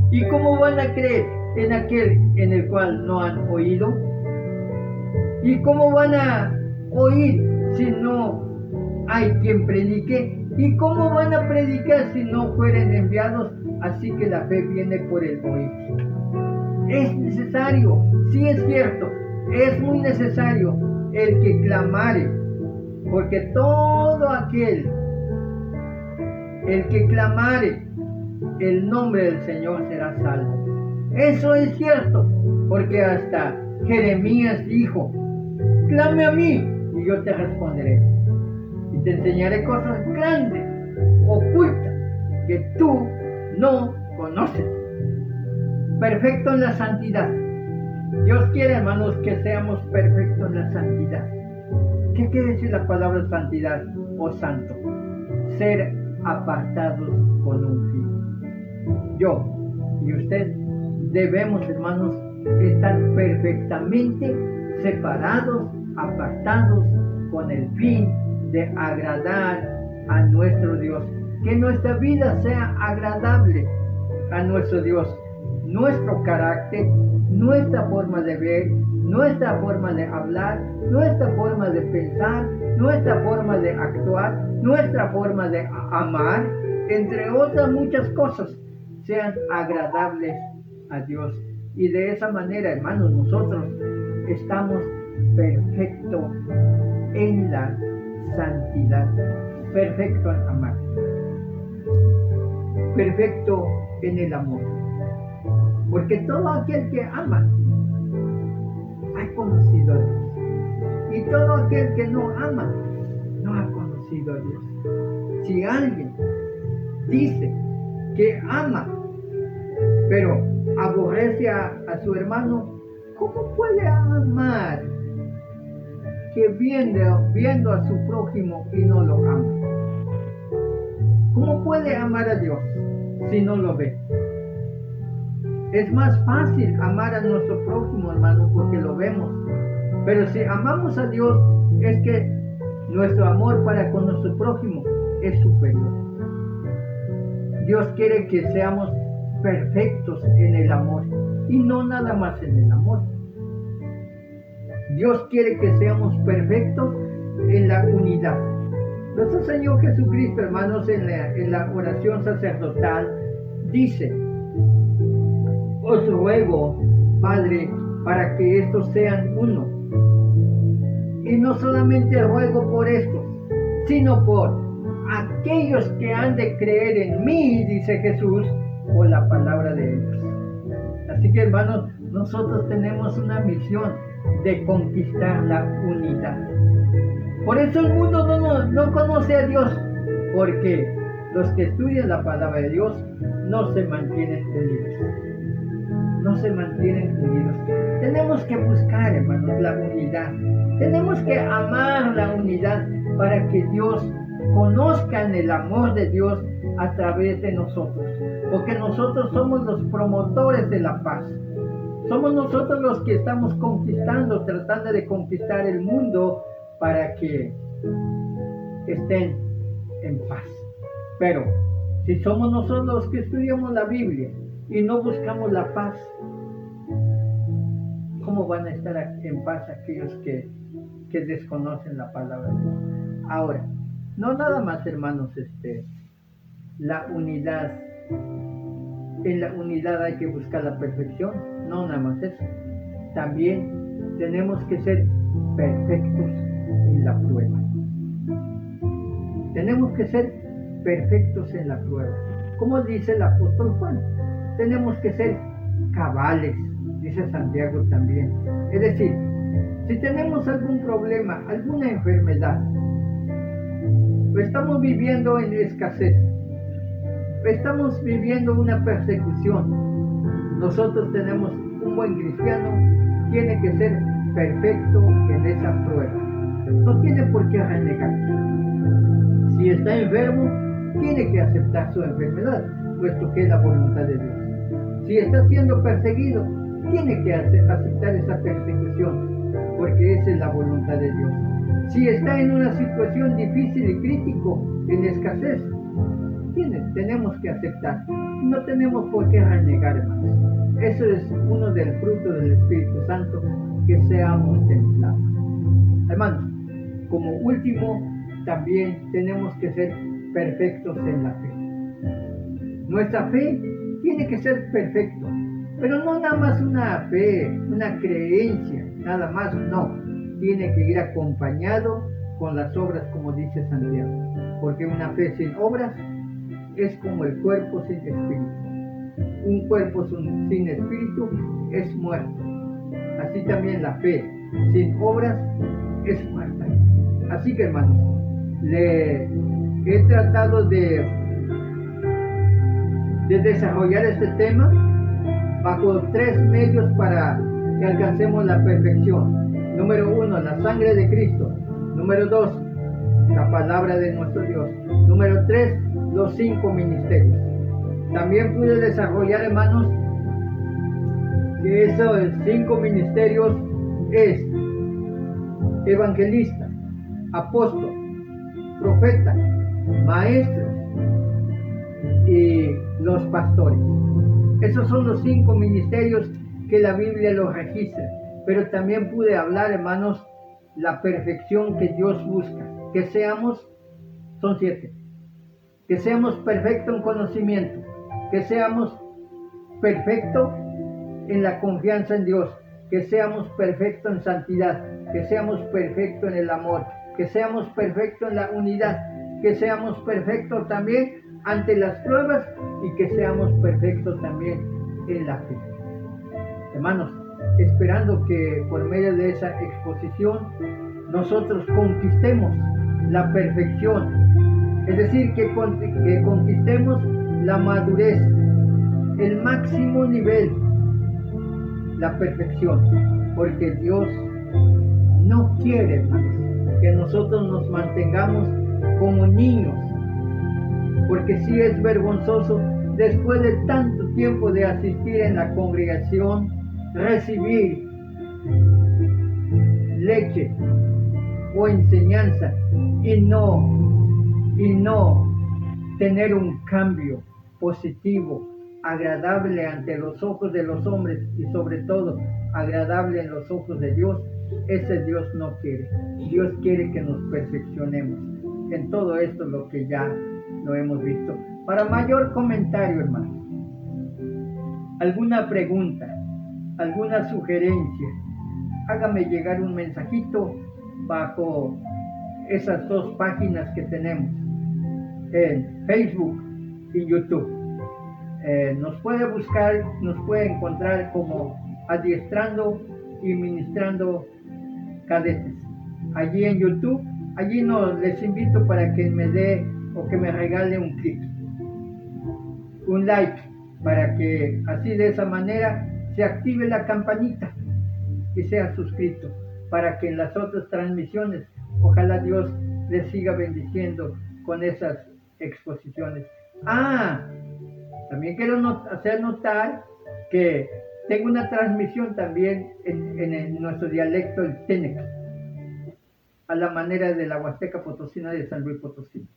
¿Y cómo van a creer en aquel en el cual no han oído? ¿Y cómo van a oír si no hay quien predique? ¿Y cómo van a predicar si no fueren enviados? Así que la fe viene por el oír. Es necesario, sí es cierto, es muy necesario el que clamare, porque todo aquel, el que clamare el nombre del Señor será salvo. Eso es cierto, porque hasta Jeremías dijo, clame a mí y yo te responderé. Y te enseñaré cosas grandes, ocultas, que tú no conoces. Perfecto en la santidad. Dios quiere, hermanos, que seamos perfectos en la santidad. ¿Qué quiere decir la palabra santidad o santo? Ser apartados con un fin. Yo y usted debemos, hermanos, estar perfectamente separados, apartados con el fin de agradar a nuestro Dios. Que nuestra vida sea agradable a nuestro Dios. Nuestro carácter, nuestra forma de ver, nuestra forma de hablar, nuestra forma de pensar, nuestra forma de actuar, nuestra forma de amar, entre otras muchas cosas, sean agradables a Dios. Y de esa manera, hermanos, nosotros estamos perfectos en la santidad, perfecto en amar, perfecto en el amor. Porque todo aquel que ama ha conocido a Dios. Y todo aquel que no ama no ha conocido a Dios. Si alguien dice que ama, pero aborrece a su hermano, ¿cómo puede amar que viendo a su prójimo y no lo ama? ¿Cómo puede amar a Dios si no lo ve? Es más fácil amar a nuestro prójimo, hermano, porque lo vemos. Pero si amamos a Dios, es que nuestro amor para con nuestro prójimo es superior. Dios quiere que seamos perfectos en el amor y no nada más en el amor. Dios quiere que seamos perfectos en la unidad. Nuestro Señor Jesucristo, hermanos, en la oración sacerdotal dice: os ruego, Padre, para que estos sean uno. Y no solamente ruego por estos, sino por aquellos que han de creer en mí, dice Jesús, por la palabra de ellos. Así que, hermanos, nosotros tenemos una misión de conquistar la unidad. Por eso el mundo no conoce a Dios, porque los que estudian la palabra de Dios no se mantienen unidos. No se mantienen unidos. Tenemos que buscar, hermanos, la unidad. Tenemos que amar la unidad para que Dios conozcan el amor de Dios a través de nosotros. Porque nosotros somos los promotores de la paz. Somos nosotros los que estamos conquistando, tratando de conquistar el mundo para que estén en paz. Pero si somos nosotros los que estudiamos la Biblia y no buscamos la paz, ¿cómo van a estar en paz aquellos que desconocen la palabra de Dios? Ahora, no nada más, hermanos, la unidad. En la unidad hay que buscar la perfección, no nada más eso. También tenemos que ser perfectos en la prueba. Tenemos que ser perfectos en la prueba. Como dice el apóstol Juan, tenemos que ser cabales, dice Santiago también. Es decir, si tenemos algún problema, alguna enfermedad, o estamos viviendo en escasez, estamos viviendo una persecución, nosotros tenemos, un buen cristiano tiene que ser perfecto en esa prueba. No tiene por qué renegar. Si está enfermo, tiene que aceptar su enfermedad, puesto que es la voluntad de Dios. Si está siendo perseguido, tiene que aceptar esa persecución, porque esa es la voluntad de Dios. Si está en una situación difícil y crítico, en escasez, tenemos que aceptar. No tenemos por qué renegar, hermanos. Eso es uno del fruto del Espíritu Santo, que seamos templados. Hermanos, como último, también tenemos que ser perfectos en la fe. Nuestra fe tiene que ser perfecta, pero no nada más una fe, una creencia, nada más, no. Tiene que ir acompañado con las obras, como dice Santiago, porque una fe sin obras es como el cuerpo sin espíritu. Un cuerpo sin espíritu es muerto. Así también la fe sin obras es muerta. Así que, hermanos, le he tratado de desarrollar este tema bajo 3 medios para que alcancemos la perfección. Número 1, la sangre de Cristo. Número 2, la palabra de nuestro Dios. Número 3, los 5 ministerios. También pude desarrollar, hermanos, que esos 5 ministerios es evangelista, apóstol, profeta, maestro y los pastores. Esos son los 5 ministerios que la Biblia los registra. Pero también pude hablar, hermanos, la perfección que Dios busca. Que seamos, son 7. Que seamos perfectos en conocimiento. Que seamos perfectos en la confianza en Dios. Que seamos perfectos en santidad. Que seamos perfectos en el amor. Que seamos perfectos en la unidad. Que seamos perfectos también ante las pruebas. Y que seamos perfectos también en la fe. Hermanos, esperando que por medio de esa exposición nosotros conquistemos la perfección, es decir, que conquistemos la madurez, el máximo nivel, la perfección, porque Dios no quiere, hermanos, que nosotros nos mantengamos como niños, porque sí es vergonzoso después de tanto tiempo de asistir en la congregación, recibir leche o enseñanza y no tener un cambio positivo, agradable ante los ojos de los hombres y sobre todo agradable en los ojos de Dios. Ese Dios no quiere. Dios quiere que nos perfeccionemos en todo esto, lo que ya lo hemos visto. Para mayor comentario, hermanos, alguna pregunta, alguna sugerencia, hágame llegar un mensajito bajo esas 2 páginas que tenemos en Facebook y YouTube. Nos puede buscar, nos puede encontrar como Adiestrando y Ministrando Cadetes. Allí en YouTube, allí les invito para que me dé o que me regale un clic, un like, para que así de esa manera se active la campanita y sea suscrito, para que en las otras transmisiones, ojalá Dios les siga bendiciendo con esas exposiciones. También quiero hacer notar que tengo una transmisión también en nuestro dialecto, el Tenec, a la manera de la Huasteca Potosina de San Luis Potosí.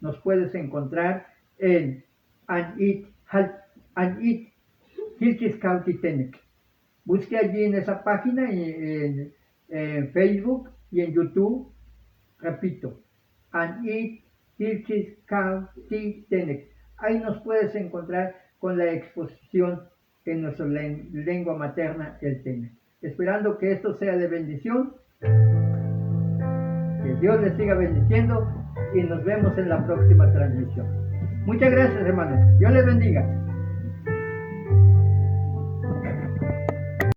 Nos puedes encontrar en Anit Hilkiskauti Tenec. Busque allí en esa página, en Facebook y en YouTube. Repito, Anit Hilkiskauti Tenec. Ahí nos puedes encontrar con la exposición en nuestra lengua materna, el Tenec. Esperando que esto sea de bendición. Que Dios les siga bendiciendo y nos vemos en la próxima transmisión. Muchas gracias, hermanos. Dios les bendiga.